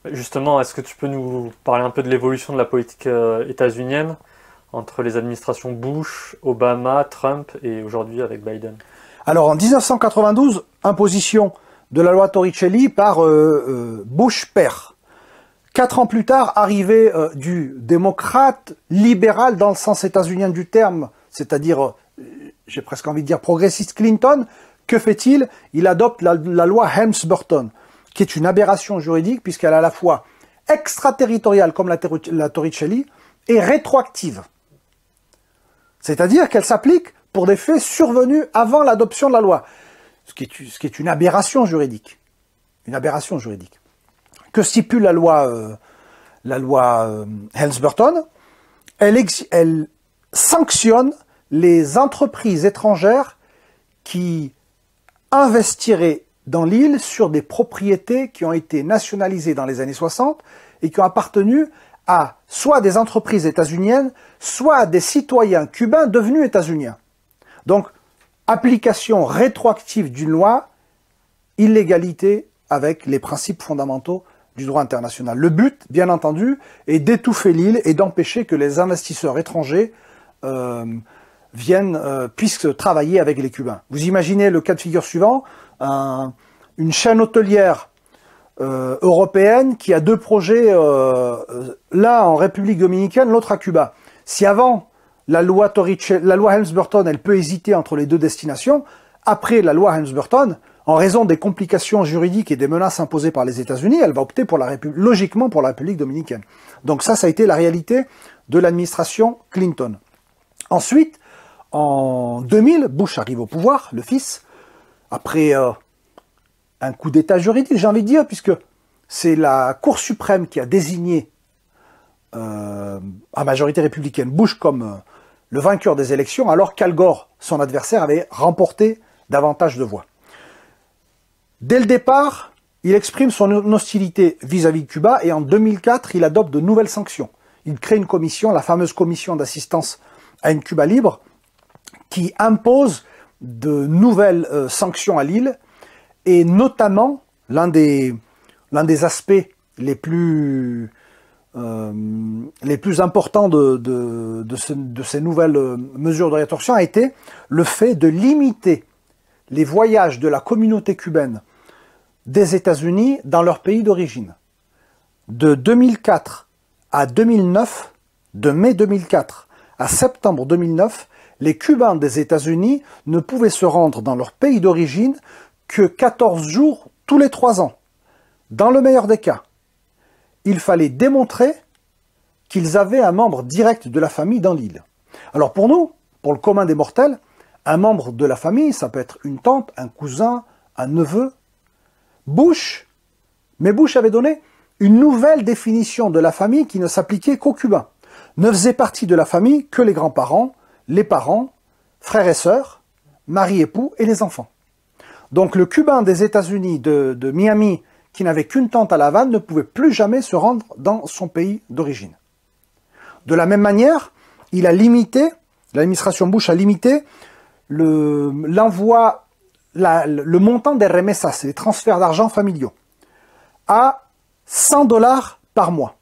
Justement, est-ce que tu peux nous parler un peu de l'évolution de la politique états-unienne entre les administrations Bush, Obama, Trump et aujourd'hui avec Biden? Alors en 1992, imposition de la loi Torricelli par Bush père. 4 ans plus tard, arrivée du démocrate libéral dans le sens états-unien du terme, c'est-à-dire, j'ai presque envie de dire progressiste Clinton. Que fait-il? Il adopte la loi Helms-Burton, qui est une aberration juridique puisqu'elle est à la fois extraterritoriale comme la Torricelli et rétroactive. C'est-à-dire qu'elle s'applique pour des faits survenus avant l'adoption de la loi, ce qui est une aberration juridique. Une aberration juridique. Que stipule la loi Helms-Burton? Elle sanctionne les entreprises étrangères qui investiraient dans l'île sur des propriétés qui ont été nationalisées dans les années 60 et qui ont appartenu à soit des entreprises états-uniennes, soit à des citoyens cubains devenus états-uniens. Donc, application rétroactive d'une loi, illégalité avec les principes fondamentaux du droit international. Le but, bien entendu, est d'étouffer l'île et d'empêcher que les investisseurs étrangers puissent travailler avec les Cubains. Vous imaginez le cas de figure suivant, une chaîne hôtelière européenne qui a 2 projets, l'un en République dominicaine, l'autre à Cuba. Si avant la loi Helms-Burton, elle peut hésiter entre les 2 destinations, après la loi Helms-Burton, en raison des complications juridiques et des menaces imposées par les États-Unis, elle va opter logiquement pour la République dominicaine. Donc ça a été la réalité de l'administration Clinton. Ensuite, en 2000, Bush arrive au pouvoir, le fils, après un coup d'état juridique, j'ai envie de dire, puisque c'est la Cour suprême qui a désigné à majorité républicaine Bush comme le vainqueur des élections, alors qu'Al Gore, son adversaire, avait remporté davantage de voix. Dès le départ, il exprime son hostilité vis-à-vis de Cuba et en 2004, il adopte de nouvelles sanctions. Il crée une commission, la fameuse commission d'assistance à une Cuba libre, qui impose de nouvelles sanctions à l'île et notamment l'un des aspects les plus importants de ces nouvelles mesures de rétorsion a été le fait de limiter les voyages de la communauté cubaine des États-Unis dans leur pays d'origine. De 2004 à 2009, de mai 2004 à septembre 2009, les Cubains des États-Unis ne pouvaient se rendre dans leur pays d'origine que 14 jours tous les 3 ans. Dans le meilleur des cas, il fallait démontrer qu'ils avaient un membre direct de la famille dans l'île. Alors pour nous, pour le commun des mortels, un membre de la famille, ça peut être une tante, un cousin, un neveu. Bush avait donné une nouvelle définition de la famille qui ne s'appliquait qu'aux Cubains. Ne faisaient partie de la famille que les grands-parents, les parents, frères et sœurs, mari-époux et les enfants. Donc le Cubain des États-Unis de Miami, qui n'avait qu'une tante à La Havane, ne pouvait plus jamais se rendre dans son pays d'origine. De la même manière, l'administration Bush a limité le montant des remessas, les transferts d'argent familiaux, à $100 par mois.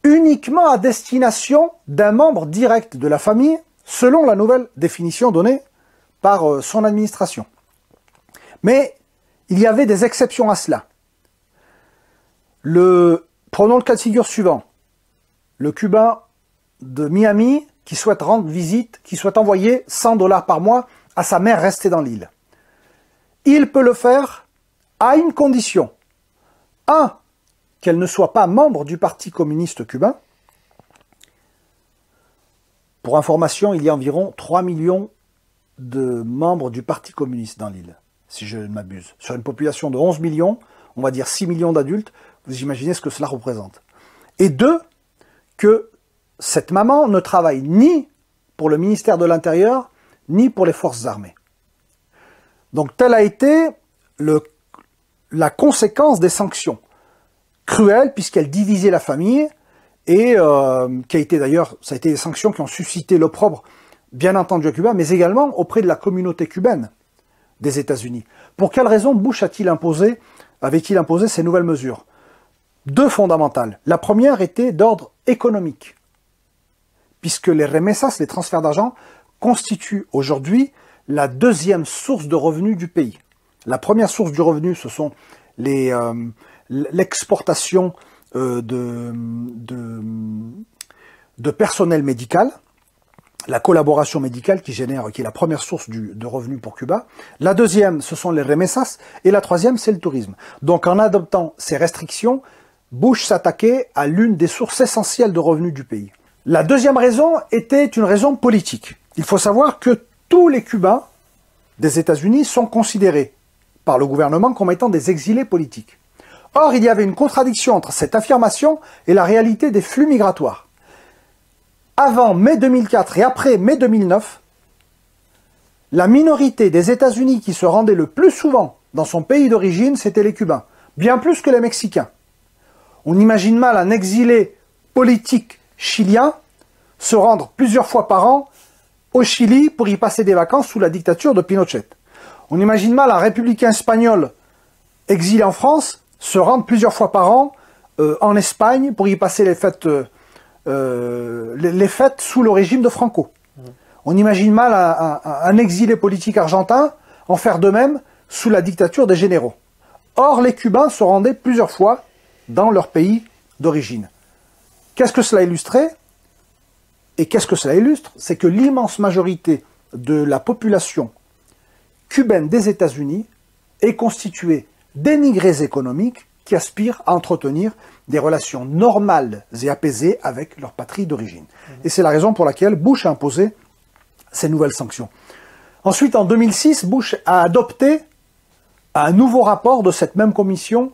Uniquement à destination d'un membre direct de la famille, selon la nouvelle définition donnée par son administration. Mais il y avait des exceptions à cela. Prenons le cas de figure suivant. Le Cubain de Miami qui souhaite rendre visite, qui souhaite envoyer $100 par mois à sa mère restée dans l'île. Il peut le faire à une condition. 1. Qu'elle ne soit pas membre du Parti communiste cubain. Pour information, il y a environ 3 millions de membres du Parti communiste dans l'île, si je ne m'abuse. Sur une population de 11 millions, on va dire 6 millions d'adultes, vous imaginez ce que cela représente. Et 2, que cette maman ne travaille ni pour le ministère de l'Intérieur, ni pour les forces armées. Donc telle a été la conséquence des sanctions. Cruelle, puisqu'elle divisait la famille, et qui a été d'ailleurs, ça a été des sanctions qui ont suscité l'opprobre, bien entendu à Cuba, mais également auprès de la communauté cubaine des États-Unis. Pour quelle raison Bush a-t-il imposé avait-il imposé ces nouvelles mesures? Deux fondamentales. La première était d'ordre économique, puisque les remessas, les transferts d'argent, constituent aujourd'hui la deuxième source de revenus du pays. La première source du revenu, ce sont l'exportation de personnel médical, la collaboration médicale qui est la première source de revenus pour Cuba. La deuxième, ce sont les remessas, et la troisième, c'est le tourisme. Donc en adoptant ces restrictions, Bush s'attaquait à l'une des sources essentielles de revenus du pays. La deuxième raison était une raison politique. Il faut savoir que tous les Cubains des États-Unis sont considérés par le gouvernement comme étant des exilés politiques. Or, il y avait une contradiction entre cette affirmation et la réalité des flux migratoires. Avant mai 2004 et après mai 2009, la minorité des États-Unis qui se rendait le plus souvent dans son pays d'origine, c'était les Cubains, bien plus que les Mexicains. On imagine mal un exilé politique chilien se rendre plusieurs fois par an au Chili pour y passer des vacances sous la dictature de Pinochet. On imagine mal un républicain espagnol exilé en France se rendre plusieurs fois par an en Espagne pour y passer les fêtes sous le régime de Franco. On imagine mal un exilé politique argentin en faire de même sous la dictature des généraux. Or, les Cubains se rendaient plusieurs fois dans leur pays d'origine. Qu'est-ce que cela illustrait? Et qu'est-ce que cela illustre? C'est que l'immense majorité de la population cubaine des États-Unis est constituée d'émigrés économiques qui aspirent à entretenir des relations normales et apaisées avec leur patrie d'origine. Et c'est la raison pour laquelle Bush a imposé ces nouvelles sanctions. Ensuite, en 2006, Bush a adopté un nouveau rapport de cette même commission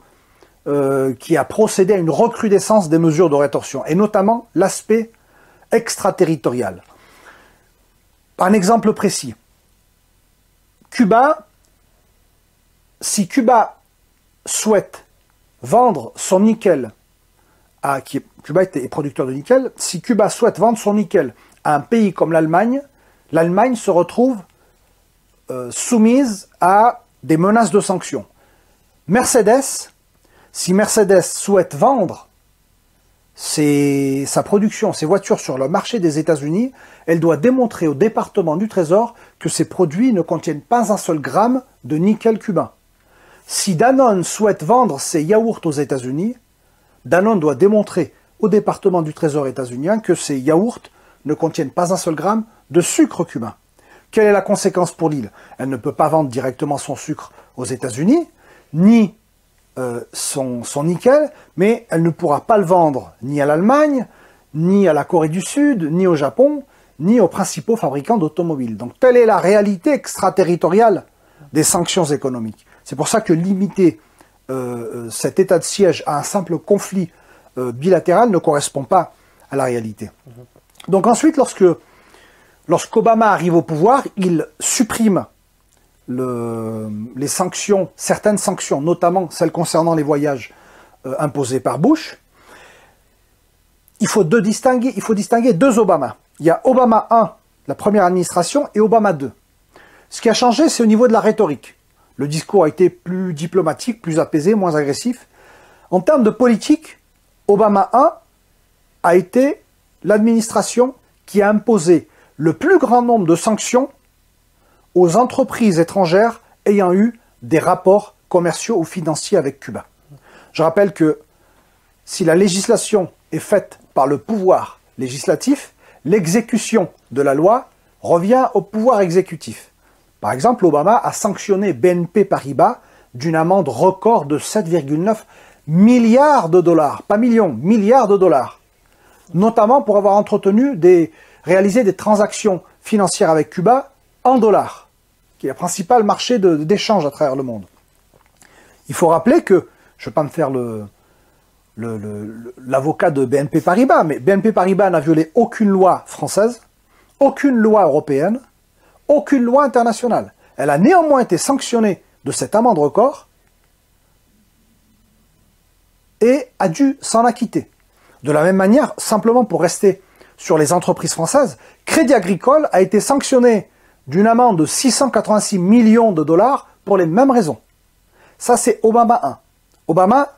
qui a procédé à une recrudescence des mesures de rétorsion, et notamment l'aspect extraterritorial. Un exemple précis. Si Cuba souhaite vendre son nickel, Cuba est producteur de nickel, si Cuba souhaite vendre son nickel à un pays comme l'Allemagne, l'Allemagne se retrouve soumise à des menaces de sanctions. Si Mercedes souhaite vendre sa production, ses voitures sur le marché des États-Unis, elle doit démontrer au département du Trésor que ses produits ne contiennent pas un seul gramme de nickel cubain. Si Danone souhaite vendre ses yaourts aux États-Unis, Danone doit démontrer au département du Trésor états-unien que ses yaourts ne contiennent pas un seul gramme de sucre cubain. Quelle est la conséquence pour l'île? Elle ne peut pas vendre directement son sucre aux États-Unis, ni son nickel, mais elle ne pourra pas le vendre ni à l'Allemagne, ni à la Corée du Sud, ni au Japon, ni aux principaux fabricants d'automobiles. Donc telle est la réalité extraterritoriale des sanctions économiques. C'est pour ça que limiter cet état de siège à un simple conflit bilatéral ne correspond pas à la réalité. Donc ensuite, lorsqu'Obama arrive au pouvoir, il supprime les sanctions, certaines sanctions, notamment celles concernant les voyages imposés par Bush. Il faut distinguer deux Obama. Il y a Obama 1, la première administration, et Obama 2. Ce qui a changé, c'est au niveau de la rhétorique. Le discours a été plus diplomatique, plus apaisé, moins agressif. En termes de politique, Obama 1 a été l'administration qui a imposé le plus grand nombre de sanctions aux entreprises étrangères ayant eu des rapports commerciaux ou financiers avec Cuba. Je rappelle que si la législation est faite par le pouvoir législatif, l'exécution de la loi revient au pouvoir exécutif. Par exemple, Obama a sanctionné BNP Paribas d'une amende record de 7,9 milliards de dollars, pas millions, milliards de dollars, notamment pour avoir réalisé des transactions financières avec Cuba en dollars, qui est le principal marché d'échange à travers le monde. Il faut rappeler que, je ne vais pas me faire l'avocat de BNP Paribas, mais BNP Paribas n'a violé aucune loi française, aucune loi européenne, aucune loi internationale. Elle a néanmoins été sanctionnée de cette amende record et a dû s'en acquitter. De la même manière, simplement pour rester sur les entreprises françaises, Crédit Agricole a été sanctionné d'une amende de 686 millions de dollars pour les mêmes raisons. Ça, c'est Obama 1. Obama,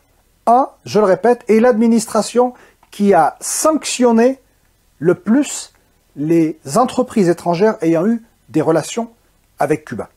je le répète, est l'administration qui a sanctionné le plus les entreprises étrangères ayant eu des relations avec Cuba.